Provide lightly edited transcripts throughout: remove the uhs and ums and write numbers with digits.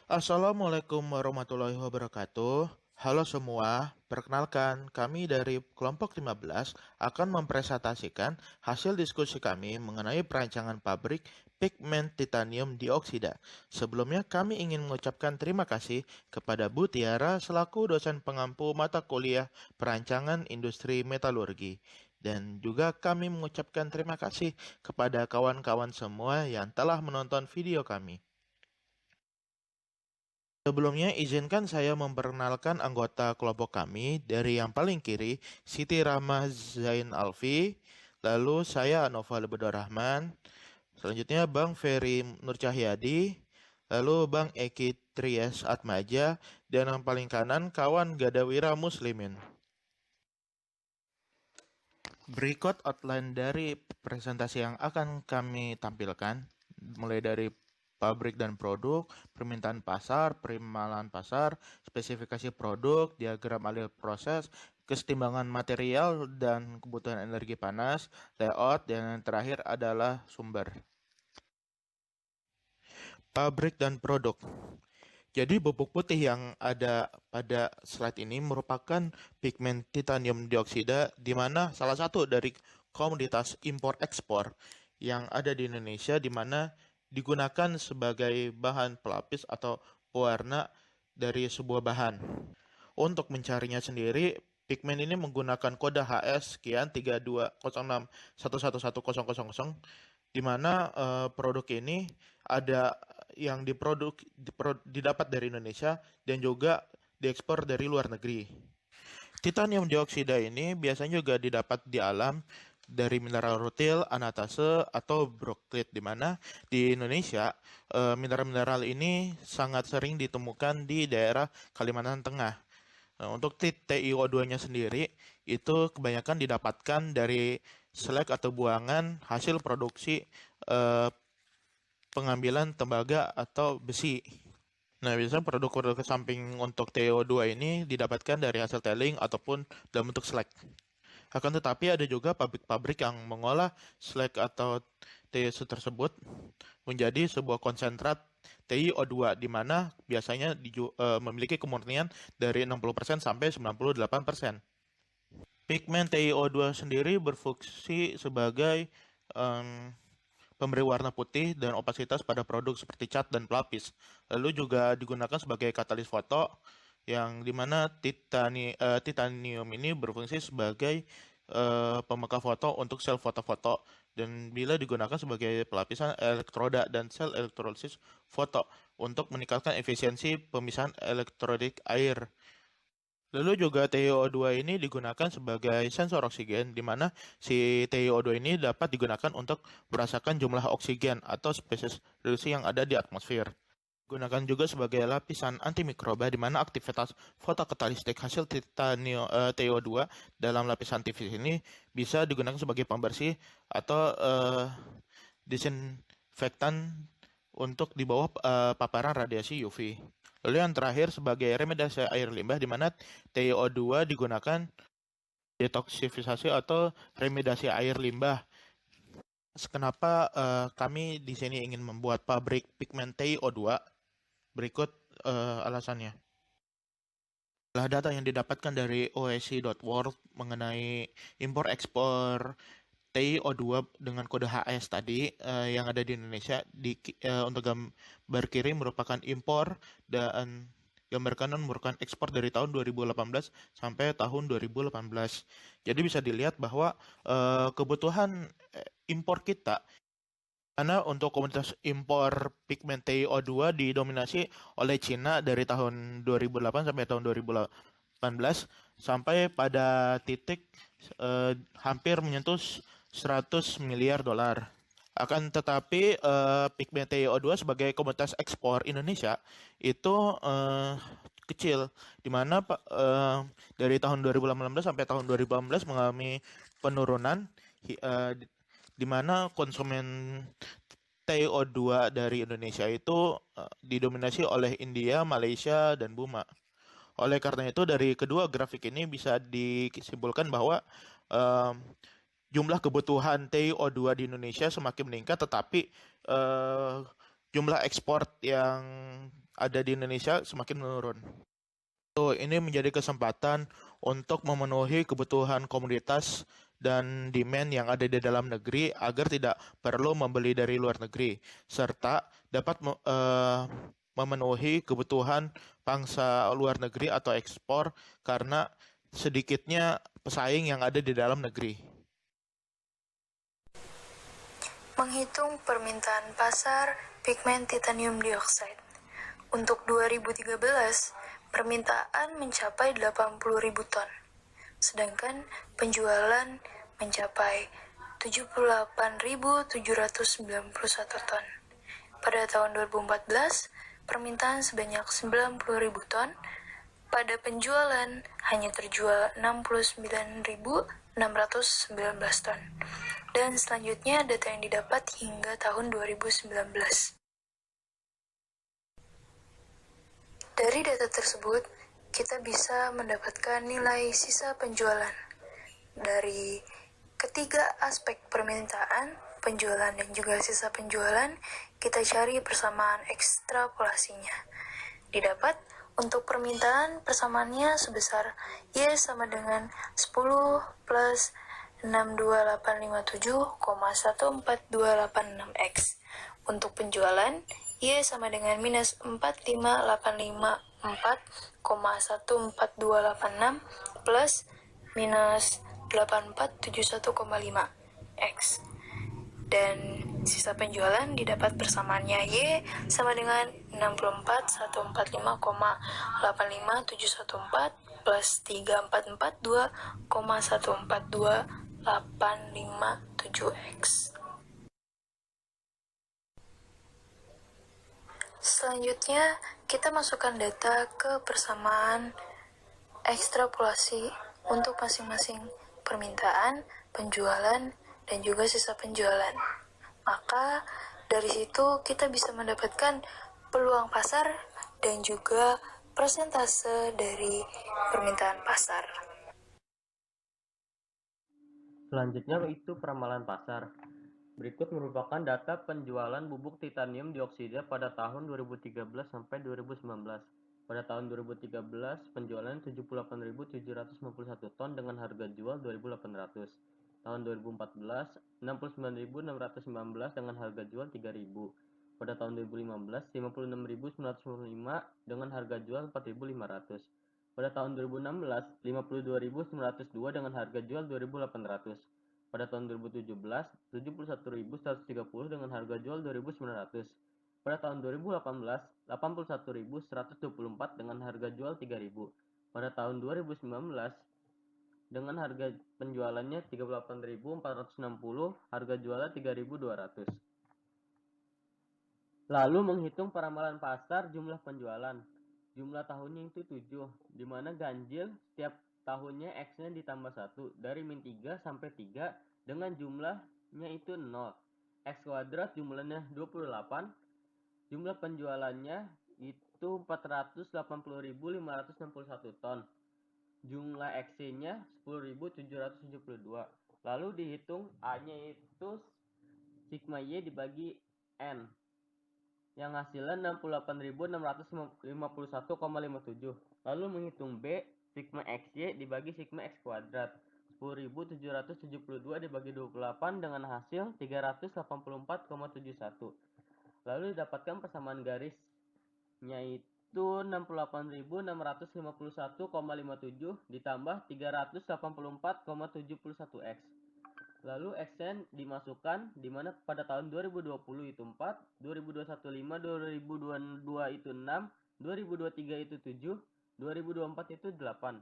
Assalamualaikum warahmatullahi wabarakatuh. Halo semua, perkenalkan kami dari kelompok 15 akan mempresentasikan hasil diskusi kami mengenai perancangan pabrik pigmen titanium dioksida. Sebelumnya kami ingin mengucapkan terima kasih kepada Bu Tiara selaku dosen pengampu mata kuliah perancangan industri metalurgi. Dan juga kami mengucapkan terima kasih kepada kawan-kawan semua yang telah menonton video kami. Sebelumnya, izinkan saya memperkenalkan anggota kelompok kami dari yang paling kiri, Siti Rahma Zain Alfi, lalu saya Nova Lebedo Rahman, selanjutnya Bang Ferry Nur Cahyadi, lalu Bang Eki Tries Atmaja, dan yang paling kanan kawan Gadawira Muslimin. Berikut outline dari presentasi yang akan kami tampilkan, mulai dari pabrik dan produk, permintaan pasar, perimalan pasar, spesifikasi produk, diagram alur proses, kesetimbangan material dan kebutuhan energi panas, layout, dan yang terakhir adalah sumber. Pabrik dan produk. Jadi bubuk putih yang ada pada slide ini merupakan pigmen titanium dioksida, di mana salah satu dari komoditas impor-ekspor yang ada di Indonesia, di mana digunakan sebagai bahan pelapis atau pewarna dari sebuah bahan. Untuk mencarinya sendiri, pigmen ini menggunakan kode HS sekian 3206111000, di mana produk ini ada yang didapat dari Indonesia dan juga diekspor dari luar negeri. Titanium dioksida ini biasanya juga didapat di alam dari mineral rutil, anatase, atau broklit, di mana di Indonesia mineral-mineral ini sangat sering ditemukan di daerah Kalimantan Tengah. Nah, untuk TiO2-nya sendiri itu kebanyakan didapatkan dari slag atau buangan hasil produksi eh, pengambilan tembaga atau besi. Nah, biasanya produk-produk samping untuk TiO2 ini didapatkan dari hasil tailing ataupun dalam bentuk slag. Akan tetapi ada juga pabrik-pabrik yang mengolah slag atau TiO2 tersebut menjadi sebuah konsentrat TiO2, di mana biasanya memiliki kemurnian dari 60% sampai 98%. Pigmen TiO2 sendiri berfungsi sebagai em, pemberi warna putih dan opasitas pada produk seperti cat dan pelapis. Lalu juga digunakan sebagai katalis foto, yang dimana titanium ini berfungsi sebagai pemeka foto untuk sel foto-foto, dan bila digunakan sebagai pelapisan elektroda dan sel elektrolisis foto untuk meningkatkan efisiensi pemisahan elektrolit air. Lalu juga TiO2 ini digunakan sebagai sensor oksigen, di mana si TiO2 ini dapat digunakan untuk merasakan jumlah oksigen atau spesies reduksi yang ada di atmosfer. Gunakan juga sebagai lapisan antimikroba, di mana aktivitas fotokatalistik hasil TiO2 dalam lapisan tipis ini bisa digunakan sebagai pembersih atau disinfektan untuk di bawah paparan radiasi UV. Lalu yang terakhir sebagai remediasi air limbah, di mana TiO2 digunakan detoksifikasi atau remediasi air limbah. Kenapa kami di sini ingin membuat pabrik pigmen TiO2? Berikut alasannya. Setelah data yang didapatkan dari oec.world mengenai impor-ekspor TiO2 dengan kode HS tadi yang ada di Indonesia, untuk gambar kiri merupakan impor dan gambar kanan merupakan ekspor dari tahun 2018 sampai tahun 2018. Jadi bisa dilihat bahwa kebutuhan impor kita, karena untuk komunitas impor pigmen TiO2 didominasi oleh Cina dari tahun 2008 sampai tahun 2018, sampai pada titik hampir menyentuh 100 miliar dolar. Akan tetapi pigmen TiO2 sebagai komoditas ekspor Indonesia itu kecil, di mana dari tahun 2018 sampai tahun 2018 mengalami penurunan, di mana konsumen TiO2 dari Indonesia itu didominasi oleh India, Malaysia, dan Burma. Oleh karena itu, dari kedua grafik ini bisa disimpulkan bahwa em, jumlah kebutuhan TiO2 di Indonesia semakin meningkat, tetapi jumlah ekspor yang ada di Indonesia semakin menurun. Ini menjadi kesempatan untuk memenuhi kebutuhan komoditas dan demand yang ada di dalam negeri agar tidak perlu membeli dari luar negeri, serta dapat memenuhi kebutuhan bangsa luar negeri atau ekspor karena sedikitnya pesaing yang ada di dalam negeri. Menghitung permintaan pasar pigmen titanium dioksida. Untuk 2013, permintaan mencapai 80.000 ton, sedangkan penjualan mencapai 78.791 ton. Pada tahun 2014, permintaan sebanyak 90.000 ton, pada penjualan hanya terjual 69.619 ton. Dan selanjutnya data yang didapat hingga tahun 2019. Dari data tersebut, kita bisa mendapatkan nilai sisa penjualan. Dari ketiga aspek permintaan, penjualan, dan juga sisa penjualan, kita cari persamaan ekstrapolasinya. Didapat untuk permintaan persamaannya sebesar Y sama dengan 10 plus 62857,14286X. Untuk penjualan, Y sama dengan minus 45854,14286 plus minus 8471,5X. Dan sisa penjualan didapat persamaannya Y sama dengan 64.145,85714 plus 3442,142,857X. Selanjutnya, kita masukkan data ke persamaan ekstrapolasi untuk masing-masing permintaan, penjualan, dan juga sisa penjualan. Maka, dari situ kita bisa mendapatkan peluang pasar dan juga persentase dari permintaan pasar. Selanjutnya itu peramalan pasar. Berikut merupakan data penjualan bubuk titanium dioksida pada tahun 2013 sampai 2019. Pada tahun 2013, penjualan 78.751 ton dengan harga jual 2.800. Tahun 2014, 69.619 dengan harga jual 3.000. Pada tahun 2015, 56.995 dengan harga jual 4.500. Pada tahun 2016, 52.902 dengan harga jual 2.800. Pada tahun 2017, 71.130 dengan harga jual 2.900. Pada tahun 2018, 81.124 dengan harga jual 3.000. Pada tahun 2019, dengan harga penjualannya 38.460, harga jualnya 3.200. Lalu menghitung peramalan pasar jumlah penjualan. Jumlah tahunnya itu 7, di mana ganjil setiap tahunnya X-nya ditambah 1, dari min 3 sampai 3, dengan jumlahnya itu 0. X kuadrat jumlahnya 28, jumlah penjualannya itu 480.561 ton. Jumlah X-nya 10.772. Lalu dihitung A-nya itu sigma Y dibagi N, yang hasilnya 68.651,57. Lalu menghitung B, sigma XY dibagi sigma X kuadrat. 10.772 dibagi 28 dengan hasil 384,71. Lalu didapatkan persamaan garisnya itu 68.651,57 ditambah 384,71X. Lalu X-nya dimasukkan, di mana pada tahun 2020 itu 4, 2021 5, 2022 itu 6, 2023 itu 7, 2024 itu 8.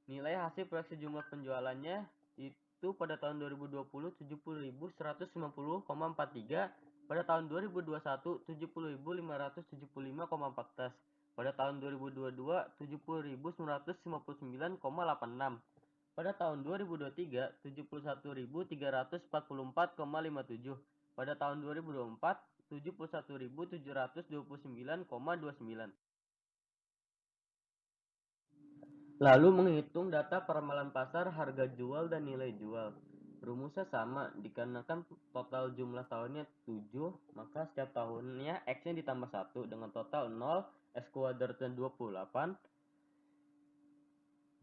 Nilai hasil proyeksi jumlah penjualannya itu pada tahun 2020 70.150,43, pada tahun 2021 70.575,14, pada tahun 2022 70.959,86. Pada tahun 2023, 71.344,57. Pada tahun 2024, 71.729,29. Lalu menghitung data peramalan pasar, harga jual, dan nilai jual. Rumusnya sama, dikarenakan total jumlah tahunnya 7, maka setiap tahunnya X-nya ditambah 1 dengan total 0, X kuadratnya 28,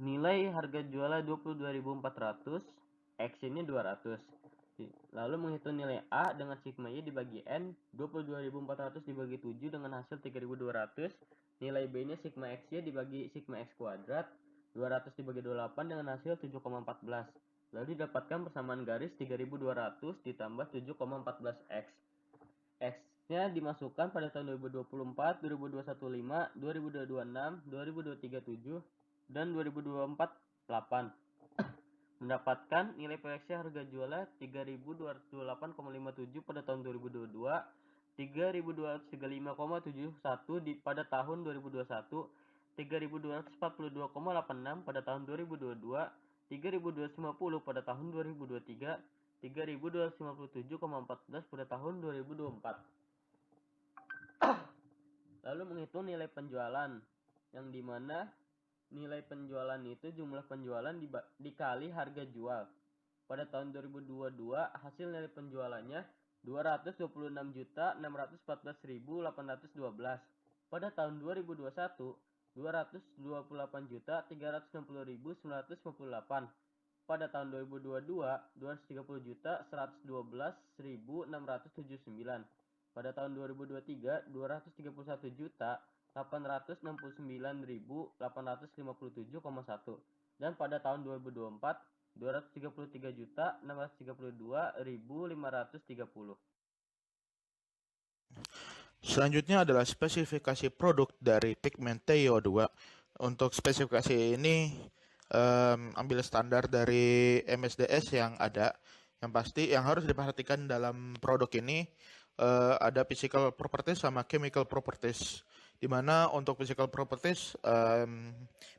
nilai harga jualnya 22.400, X ini 200. Lalu menghitung nilai A dengan sigma Y dibagi N, 22.400 dibagi 7 dengan hasil 3.200, nilai B-nya sigma X-Y dibagi sigma X kuadrat, 200 dibagi 28 dengan hasil 7,14. Lalu didapatkan persamaan garis 3.200 ditambah 7,14 X. X-nya dimasukkan pada tahun 2024, 2021 5, 2026, 2023 7, dan 2024 8. Mendapatkan nilai proyeksi harga jualnya 3.208,57 pada tahun 2022, 3.235,71 pada tahun 2021, 3.242,86 pada tahun 2022, 3.250 pada tahun 2023, 3.257,14 pada tahun 2024. Lalu menghitung nilai penjualan, yang dimana nilai penjualan itu jumlah penjualan dikali harga jual. Pada tahun 2022 hasil nilai penjualannya 226.614.812. Pada tahun 2021 228.360.958. Pada tahun 2022 230.112.679. Pada tahun 2023 238.869.857,1. Dan pada tahun 2024 233.632.530. Selanjutnya adalah spesifikasi produk dari pigmen TiO2. Untuk spesifikasi ini ambil standar dari MSDS yang ada. Yang pasti yang harus diperhatikan dalam produk ini ada physical properties sama chemical properties. Dimana untuk physical properties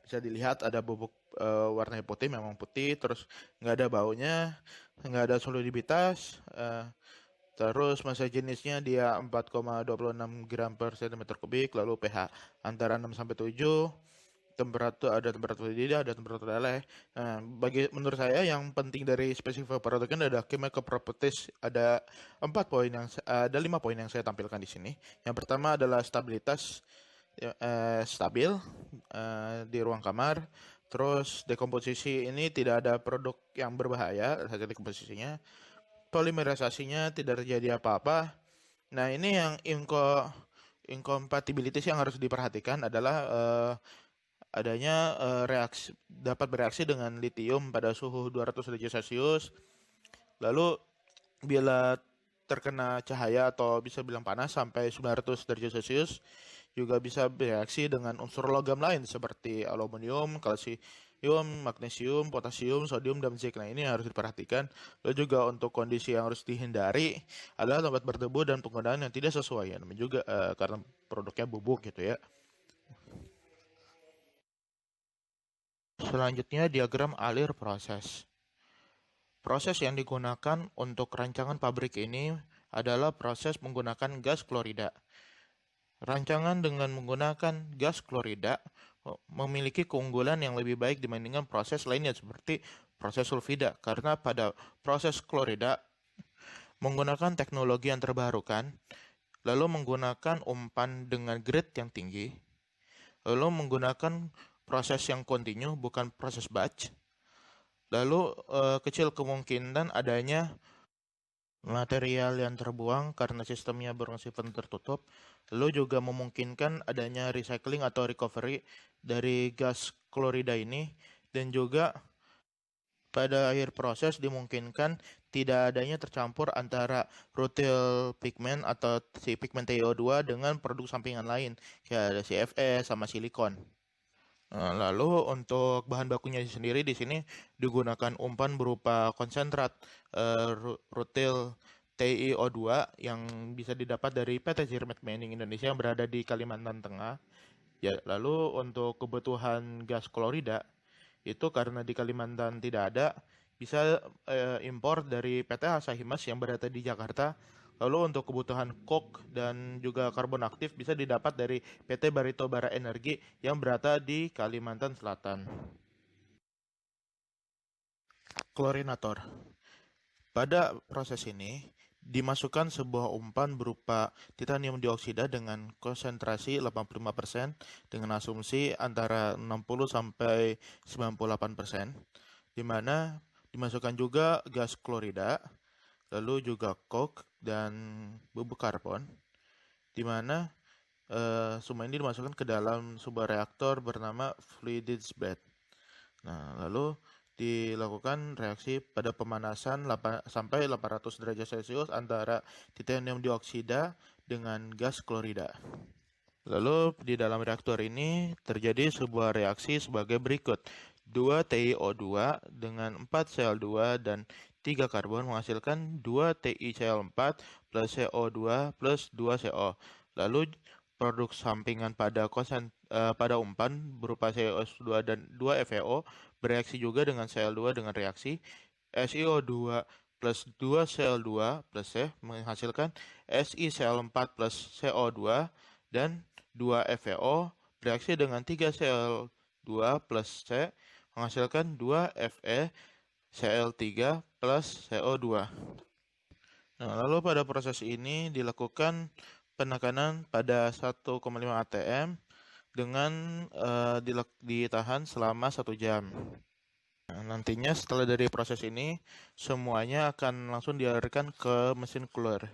bisa dilihat ada bubuk warnanya putih, memang putih, terus nggak ada baunya, nggak ada soliditas, terus massa jenisnya dia 4,26 gram per cm kubik, lalu pH antara 6 sampai 7, temperatur lidah, ada temperatur leleh. Nah, menurut saya yang penting dari spesifik produk ini adalah chemical properties. Ada 5 poin yang saya tampilkan di sini. Yang pertama adalah stabilitas, stabil di ruang kamar. Terus dekomposisi ini tidak ada produk yang berbahaya hasil dekomposisinya. Polimerisasinya tidak terjadi apa-apa. Nah, ini yang incompatibilities yang harus diperhatikan adalah adanya dapat bereaksi dengan litium pada suhu 200 derajat Celcius. Lalu bila terkena cahaya atau bisa bilang panas sampai 900 derajat Celcius, juga bisa bereaksi dengan unsur logam lain seperti aluminium, kalsium, magnesium, potasium, sodium, dan zinc. Nah, ini harus diperhatikan. Lalu juga untuk kondisi yang harus dihindari adalah tempat berdebu dan penggunaan yang tidak sesuai. Namanya juga karena produknya bubuk gitu ya. Selanjutnya diagram alir proses. Proses yang digunakan untuk rancangan pabrik ini adalah proses menggunakan gas klorida. Rancangan dengan menggunakan gas klorida memiliki keunggulan yang lebih baik dibandingkan proses lainnya seperti proses sulfida, karena pada proses klorida menggunakan teknologi yang terbarukan, lalu menggunakan umpan dengan grade yang tinggi, lalu menggunakan proses yang kontinu bukan proses batch, lalu kecil kemungkinan adanya material yang terbuang karena sistemnya bersifat tertutup, lalu juga memungkinkan adanya recycling atau recovery dari gas klorida ini, dan juga pada akhir proses dimungkinkan tidak adanya tercampur antara rutil pigment atau si pigmen TiO2 dengan produk sampingan lain kayak ada CFS sama silikon. Lalu untuk bahan bakunya sendiri di sini digunakan umpan berupa konsentrat rutil TiO2 yang bisa didapat dari PT Zirmet Mining Indonesia yang berada di Kalimantan Tengah. Ya, lalu untuk kebutuhan gas klorida itu karena di Kalimantan tidak ada, bisa impor dari PT Hasahimas yang berada di Jakarta. Lalu untuk kebutuhan coke dan juga karbon aktif bisa didapat dari PT Barito Bara Energi yang berada di Kalimantan Selatan. Klorinator. Pada proses ini, dimasukkan sebuah umpan berupa titanium dioksida dengan konsentrasi 85% dengan asumsi antara 60 sampai 98%, di mana dimasukkan juga gas klorida, lalu juga coke dan bubuk karbon, di mana semua ini dimasukkan ke dalam sebuah reaktor bernama Fluidics bed. Nah, lalu dilakukan reaksi pada pemanasan sampai 800 derajat Celcius antara titanium dioksida dengan gas klorida. Lalu di dalam reaktor ini terjadi sebuah reaksi sebagai berikut. 2 TiO2 dengan 4 Cl2 dan 3 karbon menghasilkan 2 TiCl4 plus CO2 plus 2 CO. Lalu produk sampingan pada umpan berupa CO2 dan 2 FeO bereaksi juga dengan Cl2 dengan reaksi SiO2 plus 2 Cl2 plus C menghasilkan SiCl4 plus CO2 dan 2 FeO bereaksi dengan 3 Cl2 plus C menghasilkan 2 FeCl3 plus CO2. Nah, lalu pada proses ini dilakukan penekanan pada 1,5 atm dengan ditahan selama 1 jam. Nah, nantinya setelah dari proses ini, semuanya akan langsung dialirkan ke mesin cooler.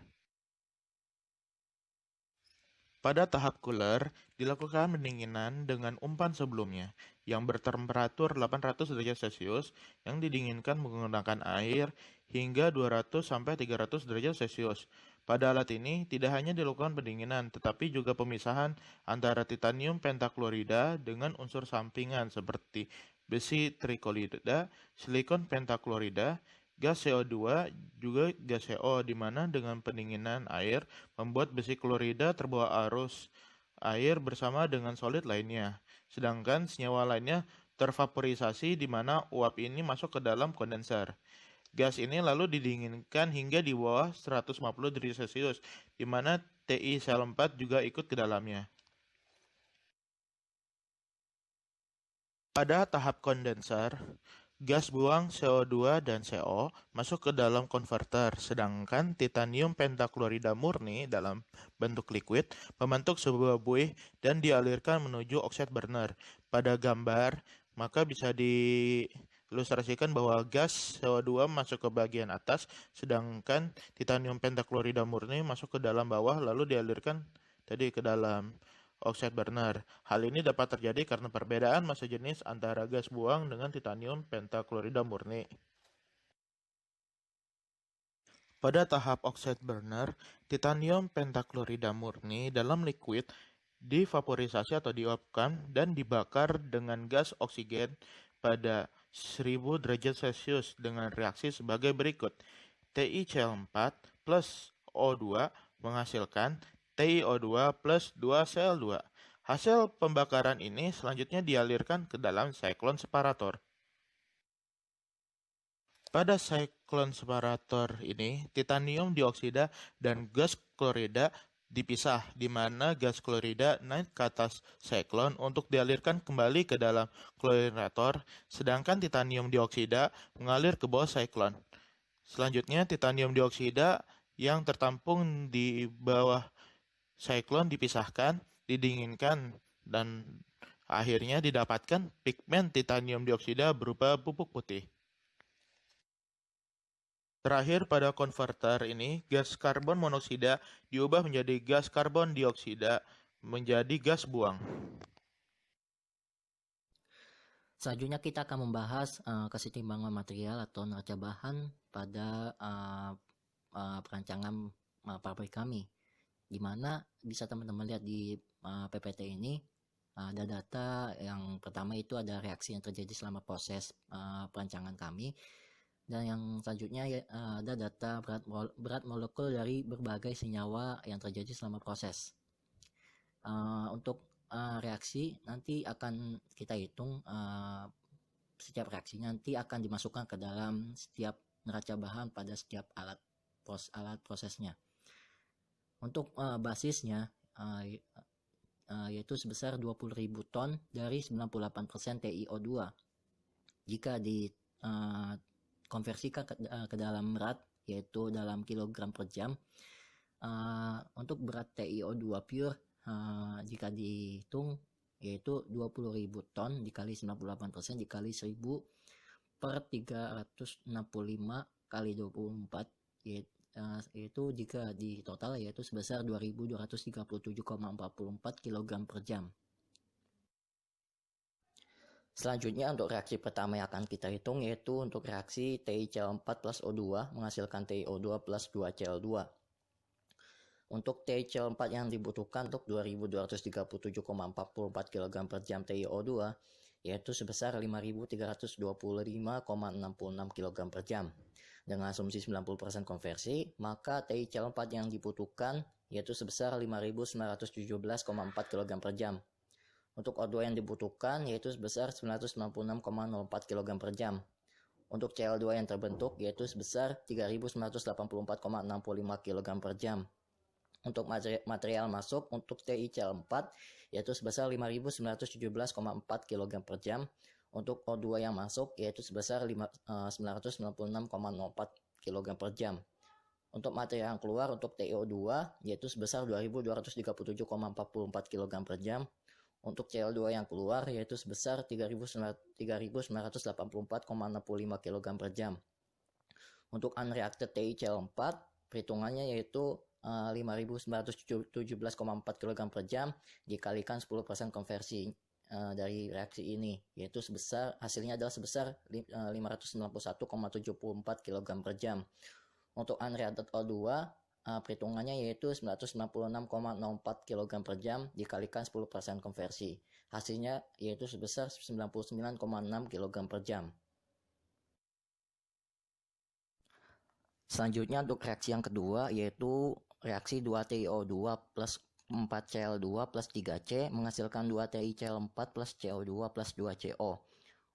Pada tahap cooler, dilakukan pendinginan dengan umpan sebelumnya yang bertemperatur 800 derajat Celcius yang didinginkan menggunakan air hingga 200-300 derajat Celcius. Pada alat ini tidak hanya dilakukan pendinginan, tetapi juga pemisahan antara titanium pentaklorida dengan unsur sampingan seperti besi triklorida, silikon pentaklorida, gas CO2, juga gas CO, di mana dengan pendinginan air membuat besi klorida terbawa arus air bersama dengan solid lainnya. Sedangkan senyawa lainnya tervaporisasi di mana uap ini masuk ke dalam kondenser. Gas ini lalu didinginkan hingga di bawah 150 derajat Celcius, di mana TiCl4 juga ikut ke dalamnya. Pada tahap kondenser, gas buang CO2 dan CO masuk ke dalam konverter, sedangkan titanium pentaklorida murni dalam bentuk liquid membentuk sebuah buih dan dialirkan menuju oxide burner. Pada gambar, maka bisa diilustrasikan bahwa gas CO2 masuk ke bagian atas, sedangkan titanium pentaklorida murni masuk ke dalam bawah lalu dialirkan tadi ke dalam oxide burner. Hal ini dapat terjadi karena perbedaan massa jenis antara gas buang dengan titanium pentaklorida murni. Pada tahap oxide burner, titanium pentaklorida murni dalam liquid divaporisasi atau diuapkan dan dibakar dengan gas oksigen pada 1000 derajat Celcius dengan reaksi sebagai berikut. TiCl4 plus O2 menghasilkan TiO2 plus 2 Cl2. Hasil pembakaran ini selanjutnya dialirkan ke dalam siklon separator. Pada siklon separator ini, titanium dioksida dan gas klorida dipisah, di mana gas klorida naik ke atas siklon untuk dialirkan kembali ke dalam klorinator, sedangkan titanium dioksida mengalir ke bawah siklon. Selanjutnya, titanium dioksida yang tertampung di bawah siklon dipisahkan, didinginkan, dan akhirnya didapatkan pigmen titanium dioksida berupa pupuk putih. Terakhir, pada konverter ini, gas karbon monoksida diubah menjadi gas karbon dioksida menjadi gas buang. Selanjutnya kita akan membahas kesetimbangan material atau neraca bahan pada perancangan pabrik kami, di mana bisa teman-teman lihat di PPT ini ada data. Yang pertama itu ada reaksi yang terjadi selama proses perancangan kami, dan yang selanjutnya ada data berat molekul dari berbagai senyawa yang terjadi selama proses. Untuk reaksi nanti akan kita hitung, setiap reaksi nanti akan dimasukkan ke dalam setiap neraca bahan pada setiap alat prosesnya. Untuk basisnya yaitu sebesar 20.000 ton dari 98% TiO2. Jika dikonversikan ke dalam berat yaitu dalam kilogram per jam. Untuk berat TiO2 pure jika dihitung yaitu 20.000 ton dikali 98% dikali 1000 per 365 kali 24 yaitu jika di total yaitu sebesar 2237,44 kg per jam. Selanjutnya untuk reaksi pertama yang akan kita hitung yaitu untuk reaksi TiCl4 plus O2 menghasilkan TiO2 plus 2Cl2. Untuk TiCl4 yang dibutuhkan untuk 2237,44 kg per jam TiO2 yaitu sebesar 5.325,66 kg per jam. Dengan asumsi 90% konversi, maka TiCl4 yang dibutuhkan yaitu sebesar 5.917,4 kg per jam. Untuk O2 yang dibutuhkan yaitu sebesar 996,04 kg per jam. Untuk Cl2 yang terbentuk yaitu sebesar 3.984,65 kg per jam. Untuk material masuk untuk TiCl4 yaitu sebesar 5.917,4 kg per jam. Untuk O2 yang masuk yaitu sebesar 996,04 kg per jam. Untuk material yang keluar untuk TiO2 yaitu sebesar 2.237,44 kg per jam. Untuk Cl2 yang keluar yaitu sebesar 3.984,65 kg per jam. Untuk unreacted TiCl4 perhitungannya yaitu 5.917,4 kg per jam dikalikan 10% konversi dari reaksi ini yaitu hasilnya adalah sebesar 591,74 kg per jam. Untuk unreacted O2 perhitungannya yaitu 996,04 kg per jam dikalikan 10% konversi. Hasilnya yaitu sebesar 99,6 kg per jam. Selanjutnya untuk reaksi yang kedua yaitu reaksi 2TiO2 plus 4Cl2 plus 3C menghasilkan 2TiCl4 plus CO2 plus 2CO.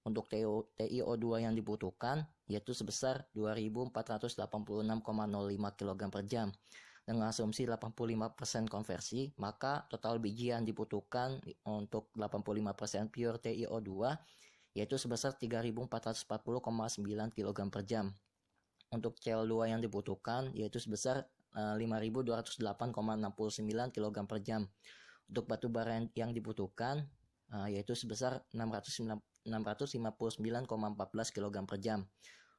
Untuk TiO2 yang dibutuhkan yaitu sebesar 2.486,05 kg per jam. Dengan asumsi 85% konversi, maka total biji yang dibutuhkan untuk 85% pure TiO2 yaitu sebesar 3.440,9 kg per jam. Untuk Cl2 yang dibutuhkan yaitu sebesar 5.208,69 kg per jam. Untuk batu bara yang dibutuhkan yaitu sebesar 659,14 kg per jam.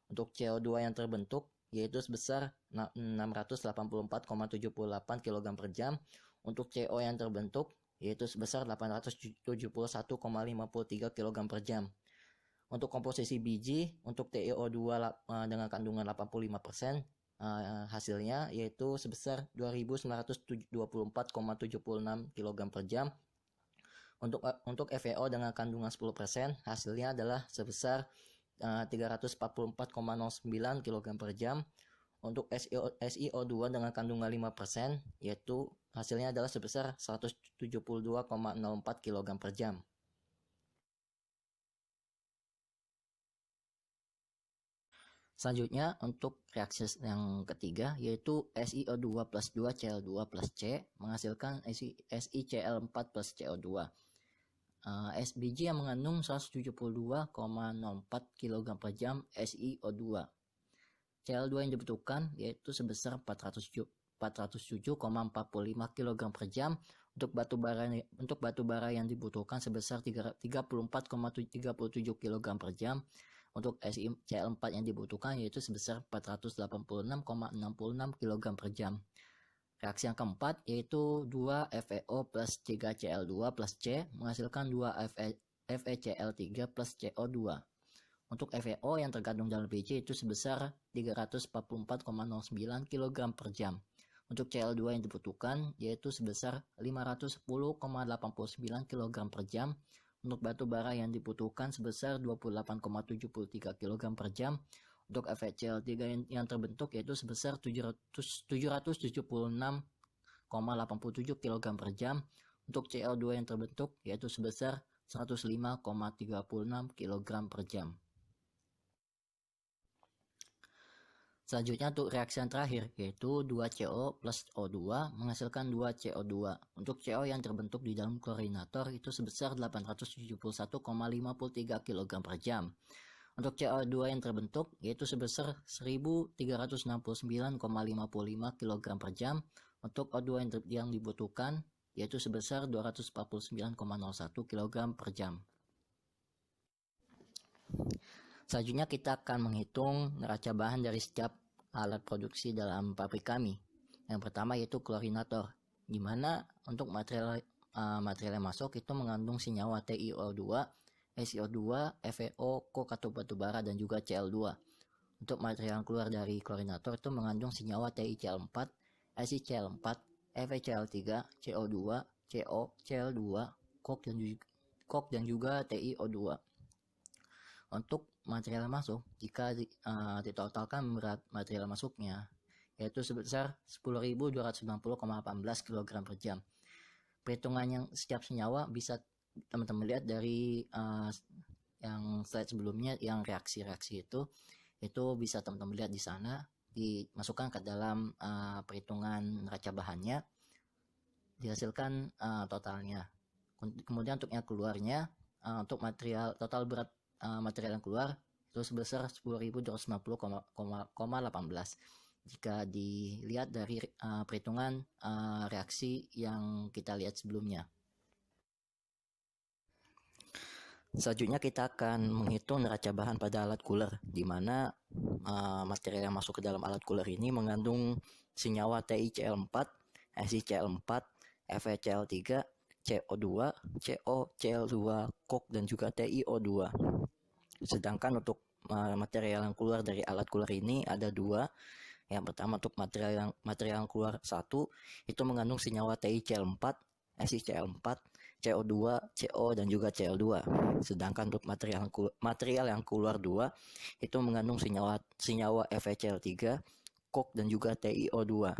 Untuk CO2 yang terbentuk yaitu sebesar 684,78 kg per jam. Untuk CO yang terbentuk yaitu sebesar 871,53 kg per jam. Untuk komposisi biji untuk TiO2 dengan kandungan 85% hasilnya yaitu sebesar 2.924,76 kg per jam. Untuk FeO dengan kandungan 10% hasilnya adalah sebesar 344,09 kg per jam. Untuk SiO2 dengan kandungan 5% yaitu hasilnya adalah sebesar 172,04 kg per jam. Selanjutnya untuk reaksi yang ketiga yaitu SiO2 plus 2Cl2 plus C menghasilkan SiCl4 plus CO2. SBG yang mengandung 172,04 kg per jam SiO2. Cl2 yang dibutuhkan yaitu sebesar 407,45 kg per jam. Untuk batu bara yang dibutuhkan sebesar 34,37 kg per jam. Untuk SiCl4 yang dibutuhkan yaitu sebesar 486,66 kg per jam. Reaksi yang keempat yaitu 2FeO plus 3Cl2 plus C menghasilkan 2FeCl3 plus CO2. Untuk FeO yang terkandung dalam biji itu sebesar 344,09 kg per jam. Untuk Cl2 yang dibutuhkan yaitu sebesar 510,89 kg per jam. Untuk batu bara yang dibutuhkan sebesar 28,73 kg per jam. Untuk FeCl3 yang terbentuk yaitu sebesar 776,87 kg per jam. Untuk CO2 yang terbentuk yaitu sebesar 105,36 kg per jam. Selanjutnya untuk reaksi yang terakhir yaitu 2CO plus O2 menghasilkan 2CO2. Untuk CO yang terbentuk di dalam klorinator itu sebesar 871,53 kg per jam. Untuk CO2 yang terbentuk yaitu sebesar 1369,55 kg per jam. Untuk O2 yang dibutuhkan yaitu sebesar 249,01 kg per jam. Selanjutnya kita akan menghitung neraca bahan dari setiap alat produksi dalam pabrik kami. Yang pertama yaitu klorinator, di mana untuk material yang masuk itu mengandung senyawa TiO2, SiO2, FeO, coke atau batubara, dan juga Cl2. Untuk material yang keluar dari klorinator itu mengandung senyawa TiCl4, SiCl4, FeCl3, CO2, CO, Cl2, coke dan juga TiO2. Untuk material masuk, jika ditotalkan berat material masuknya yaitu sebesar 10.290,18 kg per jam. Perhitungan yang setiap senyawa bisa teman-teman lihat dari yang slide sebelumnya, yang reaksi-reaksi itu bisa teman-teman lihat di sana, dimasukkan ke dalam perhitungan neraca bahannya, dihasilkan totalnya. Kemudian untuk yang keluarnya, untuk material total berat material yang keluar itu sebesar 10.290,18 jika dilihat dari perhitungan reaksi yang kita lihat sebelumnya. Selanjutnya kita akan menghitung neraca bahan pada alat cooler, di mana material yang masuk ke dalam alat cooler ini mengandung senyawa TiCl4, SiCl4, FeCl3, CO2, CO, Cl2, coke, dan juga TiO2. Sedangkan untuk material yang keluar dari alat cooler ini ada dua. Yang pertama untuk material yang keluar satu itu mengandung senyawa TiCl4, SiCl4, CO2, CO, dan juga Cl2. Sedangkan untuk material yang keluar dua itu mengandung senyawa FeCl3, coke, dan juga TiO2.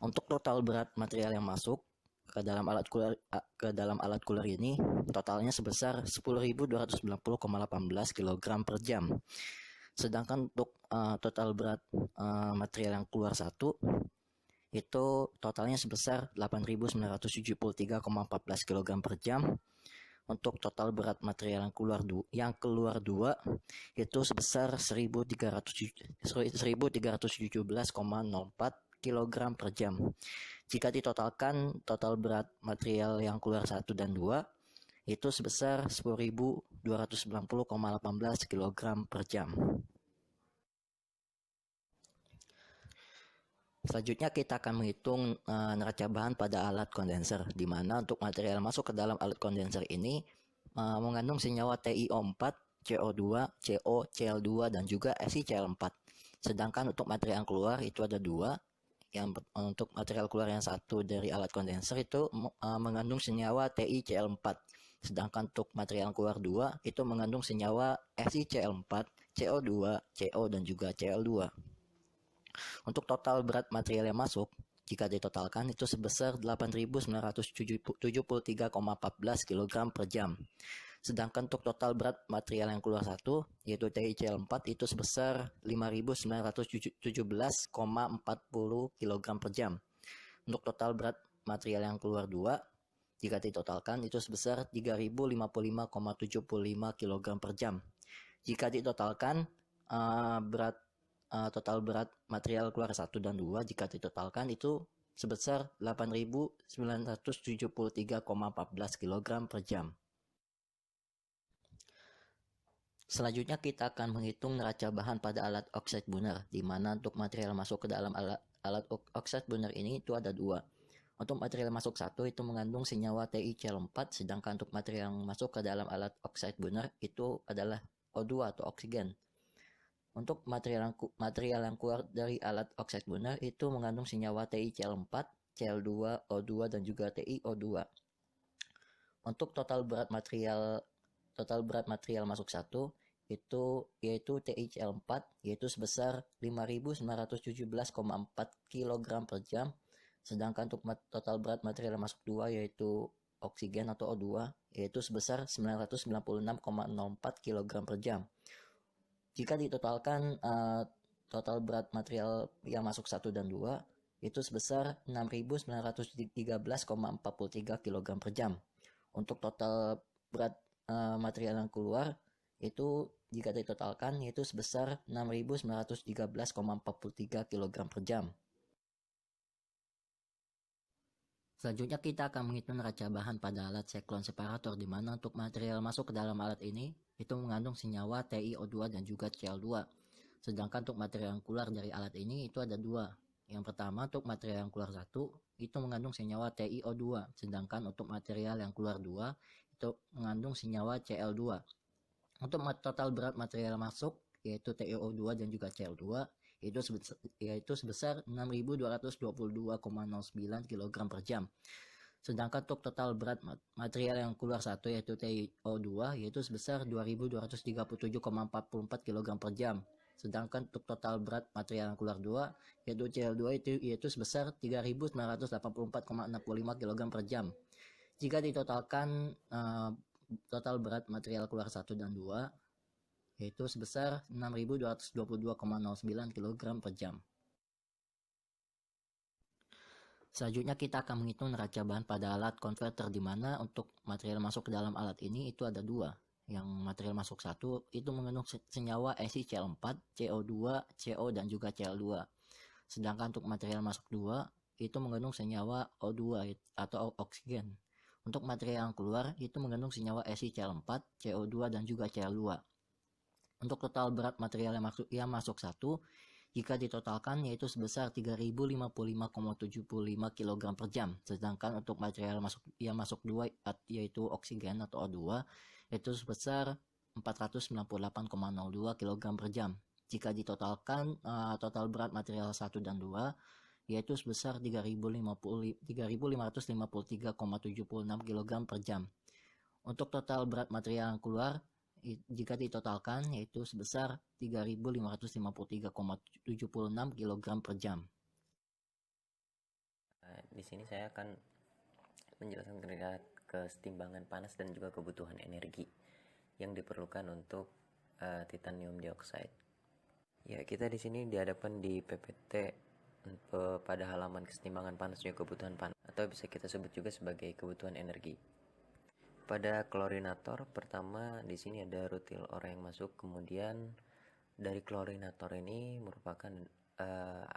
Untuk total berat material yang masuk ke dalam alat cooler ini totalnya sebesar 10.290,18 kg per jam. Sedangkan untuk total berat material yang keluar satu itu totalnya sebesar 8.973,14 kg per jam. Untuk total berat material yang keluar dua itu sebesar 1.317,04 kg per jam. Jika ditotalkan total berat material yang keluar 1 dan 2 itu sebesar 10.290,18 kg per jam. Selanjutnya kita akan menghitung neraca bahan pada alat kondenser, di mana untuk material masuk ke dalam alat kondenser ini mengandung senyawa TiO4, CO2, CO, Cl2, dan juga SiCl4. Sedangkan untuk material yang keluar itu ada dua. Untuk material keluar yang satu dari alat kondenser itu mengandung senyawa TiCl4. Sedangkan untuk material yang keluar dua itu mengandung senyawa SiCl4, CO2, CO, dan juga Cl2. Untuk total berat material yang masuk, jika ditotalkan itu sebesar 8.973,14 kg per jam. Sedangkan untuk total berat material yang keluar satu, yaitu TiCl4, itu sebesar 5.917,40 kg per jam. Untuk total berat material yang keluar dua, jika ditotalkan itu sebesar 3.055,75 kg per jam. Jika ditotalkan total berat material keluar 1 dan 2 jika ditotalkan itu sebesar 8.973,14 kg per jam. Selanjutnya kita akan menghitung neraca bahan pada alat oxide burner, di mana untuk material masuk ke dalam alat oxide burner ini itu ada dua. Untuk material masuk satu itu mengandung senyawa TiCl4, sedangkan untuk material yang masuk ke dalam alat oxide burner itu adalah O2 atau oksigen. Untuk material yang keluar dari alat oxide burner itu mengandung senyawa TiCl4, Cl2, O2, dan juga TiO2. Untuk total berat material masuk satu itu yaitu TiCl4 yaitu sebesar 5.917,4 kg per jam. Sedangkan untuk total berat material masuk dua yaitu oksigen atau O2 yaitu sebesar 996,04 kg per jam. Jika ditotalkan total berat material yang masuk 1 dan 2 itu sebesar 6.913,43 kg per jam. Untuk total berat material yang keluar itu jika ditotalkan yaitu sebesar 6.913,43 kg per jam. Selanjutnya kita akan menghitung neraca bahan pada alat siklon separator, di mana untuk material masuk ke dalam alat ini itu mengandung senyawa TiO2 dan juga Cl2. Sedangkan untuk material yang keluar dari alat ini itu ada dua. Yang pertama untuk material yang keluar satu itu mengandung senyawa TiO2, sedangkan untuk material yang keluar dua itu mengandung senyawa Cl2. Untuk total berat material masuk yaitu TiO2 dan juga Cl2 yaitu sebesar 6.222,09 kg per jam. Sedangkan untuk total berat material yang keluar satu yaitu TiO2 yaitu sebesar 2.237,44 kg per jam. Sedangkan untuk total berat material yang keluar dua yaitu Cl2 yaitu sebesar 3.984,65 kg per jam. Jika ditotalkan total berat material keluar 1 dan 2 yaitu sebesar 6.222,09 kg per jam. Selanjutnya kita akan menghitung neraca bahan pada alat konverter, di mana untuk material masuk ke dalam alat ini itu ada dua. Yang material masuk satu itu mengandung senyawa SiCl4, CO2, CO dan juga Cl2. Sedangkan untuk material masuk dua itu mengandung senyawa O2 atau oksigen. Untuk material yang keluar itu mengandung senyawa SiCl4, CO2 dan juga Cl2. Untuk total berat material yang masuk satu jika ditotalkan yaitu sebesar 3.055,75 kg per jam. Sedangkan untuk material yang masuk dua yaitu oksigen atau O2 itu sebesar 498,02 kg per jam. Jika ditotalkan total berat material 1 dan 2 yaitu sebesar 3.553,76 kg per jam. Untuk total berat material yang keluar jika ditotalkan yaitu sebesar 3.553,76 kg per jam. Di sini saya akan menjelaskan terkait kesetimbangan panas dan juga kebutuhan energi yang diperlukan untuk titanium dioxide. Ya, kita di sini dihadapkan di PPT pada halaman kesetimbangan panas dan kebutuhan panas, atau bisa kita sebut juga sebagai kebutuhan energi. Pada klorinator pertama di sini ada rutil ore yang masuk, kemudian dari klorinator ini merupakan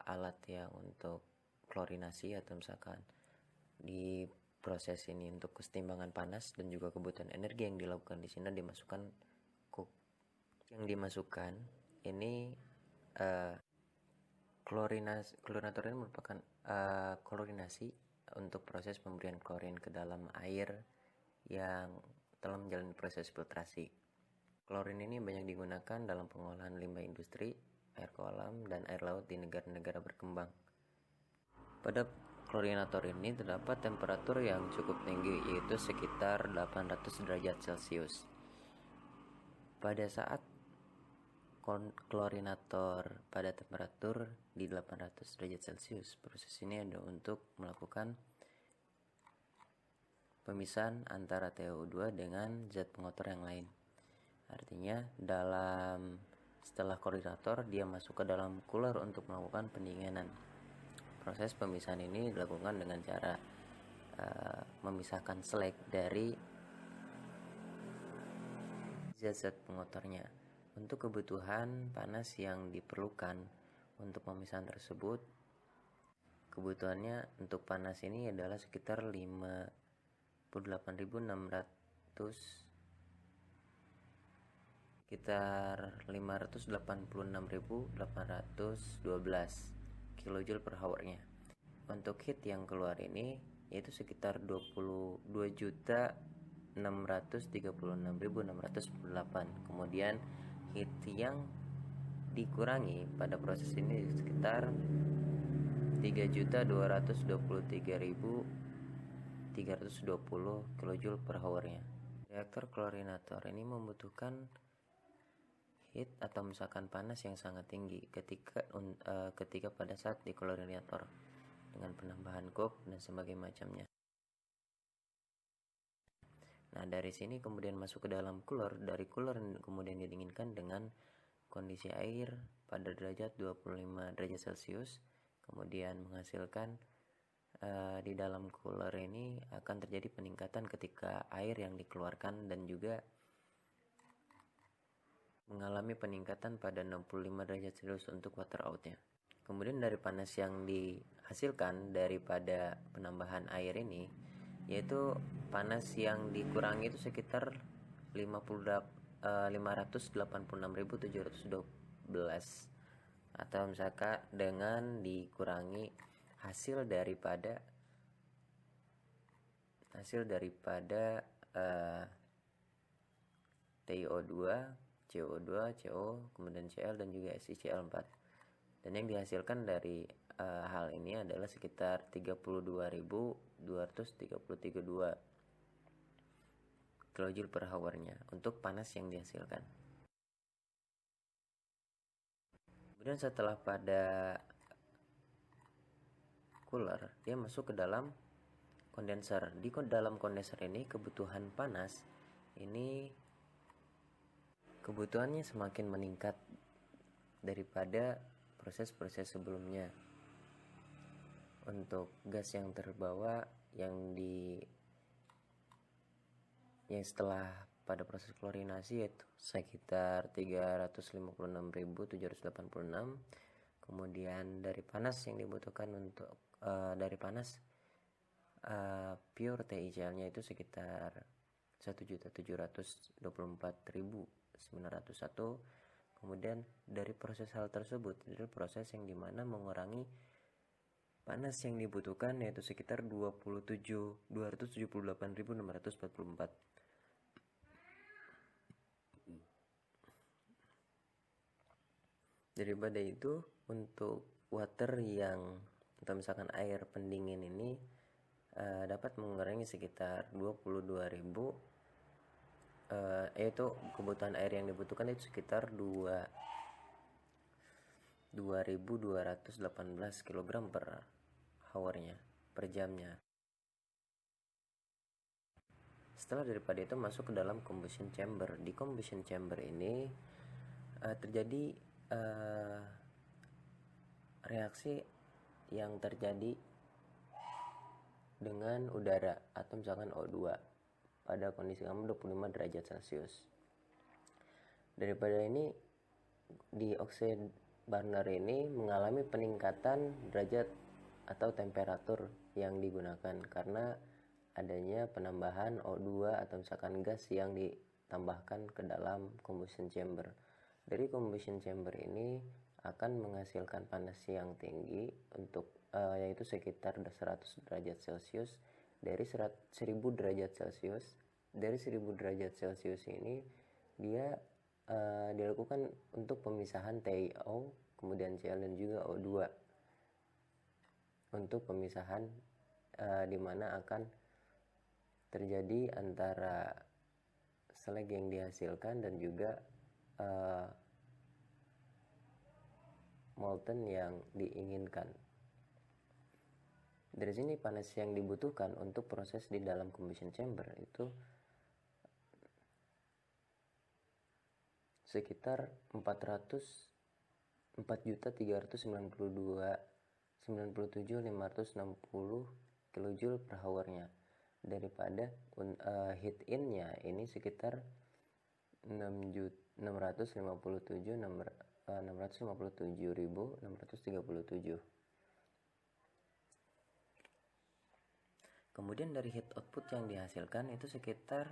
alat yang untuk klorinasi atau misalkan di proses ini untuk kesetimbangan panas dan juga kebutuhan energi yang dilakukan di sini dimasukkan cook. Yang dimasukkan ini klorinator ini merupakan klorinasi untuk proses pemberian klorin ke dalam air yang telah menjalani proses filtrasi. Klorin ini banyak digunakan dalam pengolahan limbah industri, air kolam, dan air laut di negara-negara berkembang. Pada klorinator ini terdapat temperatur yang cukup tinggi, yaitu sekitar 800 derajat Celcius. Pada saat klorinator pada temperatur di 800 derajat Celcius, proses ini ada untuk melakukan pemisahan antara TiO2 dengan zat pengotor yang lain. Artinya setelah klorinator dia masuk ke dalam cooler untuk melakukan pendinginan. Proses pemisahan ini dilakukan dengan cara memisahkan slag dari zat-zat pengotornya. Untuk kebutuhan panas yang diperlukan untuk pemisahan tersebut, kebutuhannya untuk panas ini adalah sekitar 586.812 kJ per hour-nya. Untuk heat yang keluar ini yaitu sekitar 22.636.608. Kemudian heat yang dikurangi pada proses ini sekitar 3.223.320 kJ per hour-nya. Reaktor klorinator ini membutuhkan heat atau misalkan panas yang sangat tinggi ketika pada saat di klorinator dengan penambahan coke dan sebagainya macamnya. Nah, dari sini kemudian masuk ke dalam cooler. Dari cooler kemudian didinginkan dengan kondisi air pada derajat 25 derajat Celcius. Kemudian menghasilkan di dalam cooler ini akan terjadi peningkatan ketika air yang dikeluarkan dan juga mengalami peningkatan pada 65 derajat Celcius untuk water outnya. Kemudian dari panas yang dihasilkan daripada penambahan air ini, yaitu panas yang dikurangi itu sekitar 586.712, atau misalkan dengan dikurangi hasil daripada TiO2, CO2, CO, kemudian Cl dan juga SiCl4. Dan yang dihasilkan dari hal ini adalah sekitar 32.233 kJ per hour-nya untuk panas yang dihasilkan. Kemudian setelah pada cooler, dia masuk ke dalam kondenser. Di dalam kondenser ini kebutuhan panas ini kebutuhannya semakin meningkat daripada proses-proses sebelumnya. Untuk gas yang terbawa yang setelah pada proses klorinasi yaitu sekitar 356.786. Kemudian dari panas yang dibutuhkan untuk dari panas pure TiCl-nya itu sekitar 1.724.901. Kemudian dari proses hal tersebut adalah proses yang dimana mengurangi panas yang dibutuhkan yaitu sekitar 278.644. Daripada itu, untuk water yang atau misalkan air pendingin ini dapat mengurangi sekitar 22.000, yaitu kebutuhan air yang dibutuhkan itu sekitar 2.218 kg per hour-nya, per jamnya. Setelah daripada itu masuk ke dalam combustion chamber. Di combustion chamber ini terjadi reaksi yang terjadi dengan udara atau misalkan O2 pada kondisi 25 derajat Celcius. Daripada ini, di oxide burner ini mengalami peningkatan derajat atau temperatur yang digunakan karena adanya penambahan O2 atau misalkan gas yang ditambahkan ke dalam combustion chamber. Dari combustion chamber ini akan menghasilkan panas yang tinggi untuk yaitu sekitar 100 derajat Celcius. Dari 1000 derajat Celcius, dari 1000 derajat Celcius ini dia dilakukan untuk pemisahan TiO, kemudian Cl dan juga O2 untuk pemisahan di mana akan terjadi antara slag yang dihasilkan dan juga molten yang diinginkan. Dari sini panas yang dibutuhkan untuk proses di dalam combustion chamber itu sekitar 4.392.97.560 kJ per hour-nya. Daripada heat in-nya ini sekitar 657.637. Kemudian dari heat output yang dihasilkan itu sekitar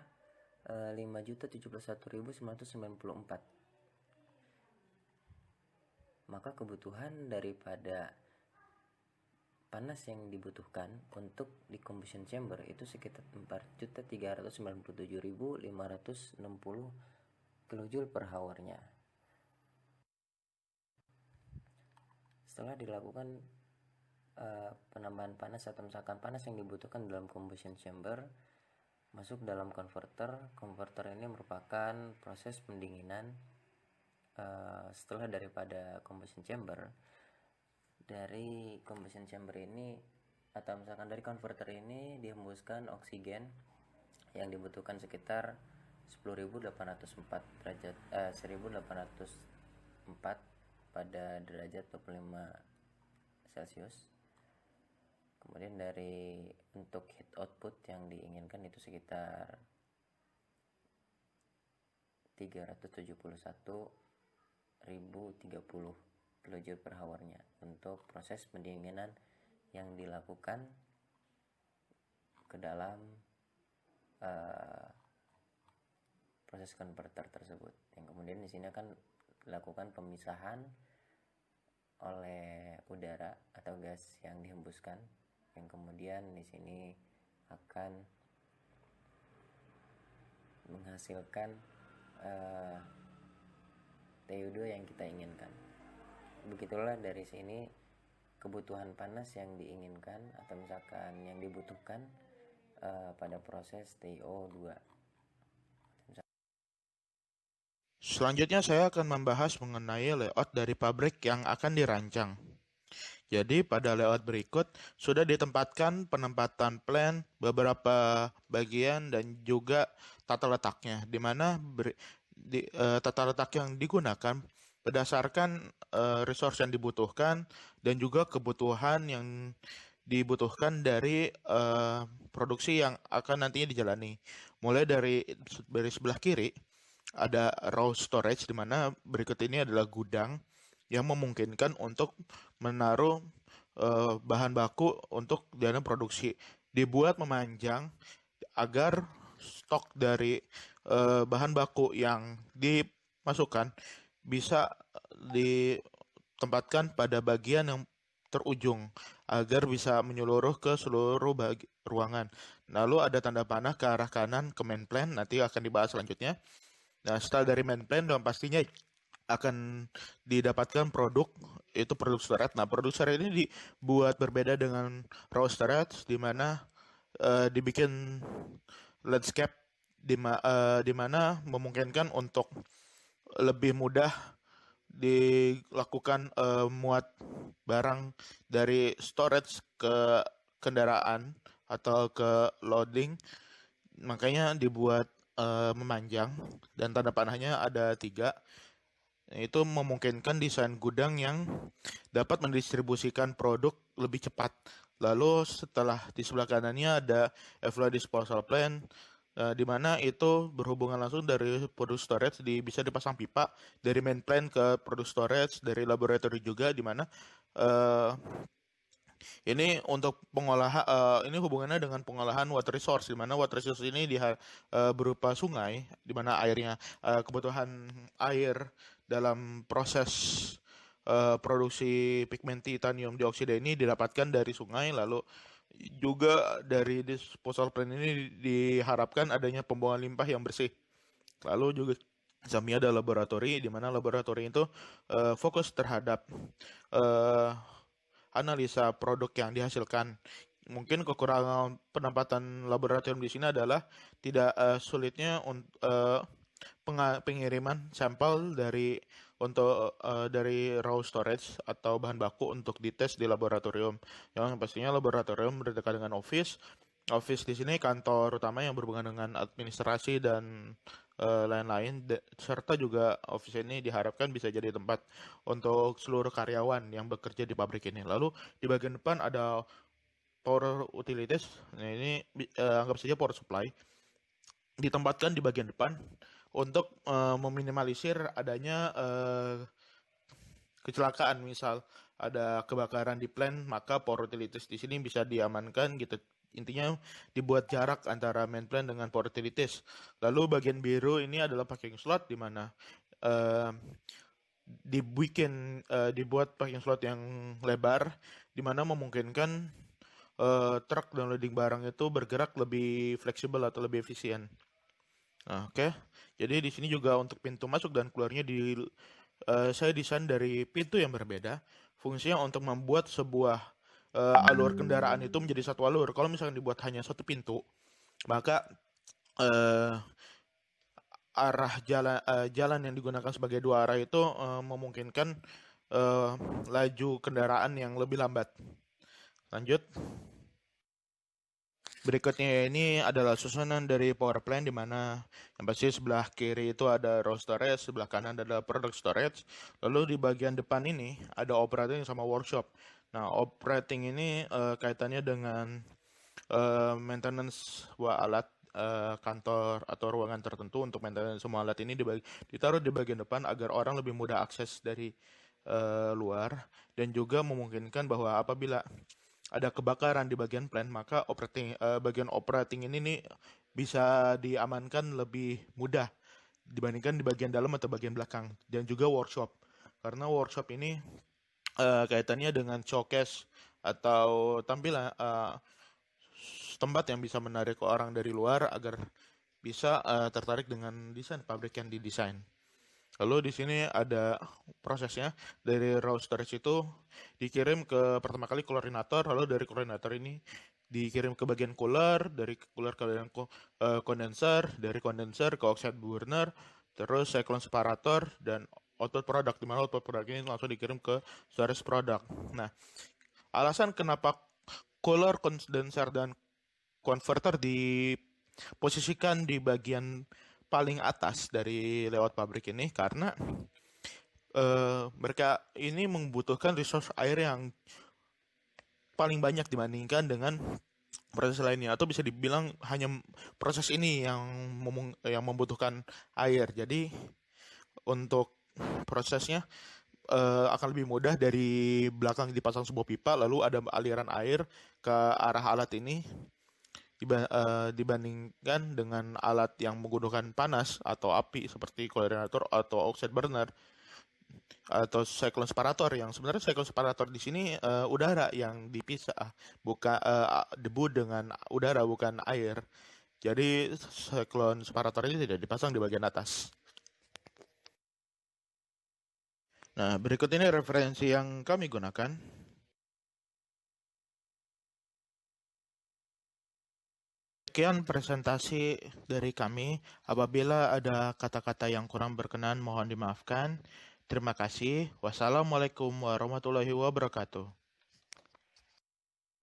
5.071.994. Maka kebutuhan daripada panas yang dibutuhkan untuk di combustion chamber itu sekitar 4.397.560 kJ per hour-nya. Setelah dilakukan penambahan panas atau misalkan panas yang dibutuhkan dalam combustion chamber, masuk dalam converter. Converter ini merupakan proses pendinginan setelah daripada combustion chamber. Dari combustion chamber ini atau misalkan dari converter ini dihembuskan oksigen yang dibutuhkan sekitar 10.804 derajat 1804 pada derajat 25 Celcius. Kemudian dari untuk heat output yang diinginkan itu sekitar 371.030 kilojoule per hour-nya untuk proses pendinginan yang dilakukan ke dalam proses konverter tersebut. Yang kemudian di sini akan dilakukan pemisahan oleh udara atau gas yang dihembuskan, yang kemudian di sini akan menghasilkan TiO2 yang kita inginkan. Begitulah dari sini kebutuhan panas yang diinginkan atau misalkan yang dibutuhkan pada proses TiO2. Selanjutnya saya akan membahas mengenai layout dari pabrik yang akan dirancang. Jadi pada layout berikut sudah ditempatkan penempatan plan, beberapa bagian dan juga tata letaknya, di mana tata letak yang digunakan berdasarkan resource yang dibutuhkan dan juga kebutuhan yang dibutuhkan dari produksi yang akan nantinya dijalani. Mulai dari sebelah kiri ada raw storage, di mana berikut ini adalah gudang yang memungkinkan untuk menaruh bahan baku untuk dana produksi. Dibuat memanjang agar stok dari bahan baku yang dimasukkan bisa ditempatkan pada bagian yang terujung agar bisa menyeluruh ke seluruh ruangan. Lalu ada tanda panah ke arah kanan ke main plan, nanti akan dibahas selanjutnya. Nah, setelah dari main plan dan pastinya akan didapatkan produk, itu produk storage. Nah, produk storage ini dibuat berbeda dengan raw storage, di mana dibikin landscape di mana memungkinkan untuk lebih mudah dilakukan muat barang dari storage ke kendaraan atau ke loading. Makanya dibuat memanjang dan tanda panahnya ada 3. Itu memungkinkan desain gudang yang dapat mendistribusikan produk lebih cepat. Lalu setelah di sebelah kanannya ada effluent disposal plan, di mana itu berhubungan langsung dari produk storage, bisa dipasang pipa dari main plan ke produk storage, dari laboratori juga, di mana ini untuk pengolahan, ini hubungannya dengan pengolahan water resource, di mana water resource ini berupa sungai, di mana airnya, kebutuhan air dalam proses produksi pigmen titanium dioksida ini didapatkan dari sungai. Lalu juga dari disposal plan ini diharapkan adanya pembuangan limbah yang bersih. Lalu juga kami ada laboratori, di mana laboratori itu fokus terhadap analisa produk yang dihasilkan. Mungkin kekurangan penempatan laboratorium di sini adalah tidak sulitnya pengiriman sampel dari raw storage atau bahan baku untuk dites di laboratorium. Yang pastinya laboratorium berdekatan dengan office. Office di sini kantor utama yang berhubungan dengan administrasi dan lain-lain, serta juga office ini diharapkan bisa jadi tempat untuk seluruh karyawan yang bekerja di pabrik ini. Lalu di bagian depan ada power utilities. Nah, ini anggap saja power supply, ditempatkan di bagian depan untuk meminimalisir adanya kecelakaan. Misal ada kebakaran di plant, maka power utilities di sini bisa diamankan gitu. Intinya dibuat jarak antara main plan dengan power utilities. Lalu bagian biru ini adalah packing slot, di mana dibuat packing slot yang lebar, di mana memungkinkan truk dan loading barang itu bergerak lebih fleksibel atau lebih efisien. Nah, oke. Jadi di sini juga untuk pintu masuk dan keluarnya saya desain dari pintu yang berbeda. Fungsinya untuk membuat sebuah alur kendaraan itu menjadi satu alur. Kalau misalkan dibuat hanya satu pintu, maka arah jalan yang digunakan sebagai 2 arah itu memungkinkan laju kendaraan yang lebih lambat. Lanjut. Berikutnya ini adalah susunan dari power plant, di mana yang pasti sebelah kiri itu ada raw storage, sebelah kanan adalah product storage. Lalu di bagian depan ini ada operating sama workshop. Nah, operating ini kaitannya dengan maintenance alat kantor atau ruangan tertentu untuk maintenance. Semua alat ini ditaruh di bagian depan agar orang lebih mudah akses dari luar, dan juga memungkinkan bahwa apabila ada kebakaran di bagian plant, maka bagian operating ini nih bisa diamankan lebih mudah dibandingkan di bagian dalam atau bagian belakang. Dan juga workshop, karena workshop ini kaitannya dengan showcase atau tampilan tempat yang bisa menarik orang dari luar agar bisa tertarik dengan desain pabrik yang didesain. Lalu di sini ada prosesnya. Dari raw storage itu dikirim ke pertama kali klorinator, lalu dari klorinator ini dikirim ke bagian cooler, dari cooler ke bagian kondenser, dari kondenser ke oxide burner, terus cyclone separator, dan output product, di mana output product ini langsung dikirim ke storage product. Nah, alasan kenapa cooler, kondenser, dan converter diposisikan di bagian paling atas dari layout pabrik ini karena mereka ini membutuhkan resource air yang paling banyak dibandingkan dengan proses lainnya, atau bisa dibilang hanya proses ini yang membutuhkan air. Jadi untuk prosesnya akan lebih mudah. Dari belakang dipasang sebuah pipa, lalu ada aliran air ke arah alat ini dibandingkan dengan alat yang menggunakan panas atau api seperti klorinator atau oxide burner atau cyclone separator, yang sebenarnya cyclone separator di sini udara yang dipisah, bukan debu dengan udara, bukan air. Jadi cyclone separator ini tidak dipasang di bagian atas. Nah, berikut ini referensi yang kami gunakan. Sekian presentasi dari kami. Apabila ada kata-kata yang kurang berkenan, mohon dimaafkan. Terima kasih. Wassalamualaikum warahmatullahi wabarakatuh.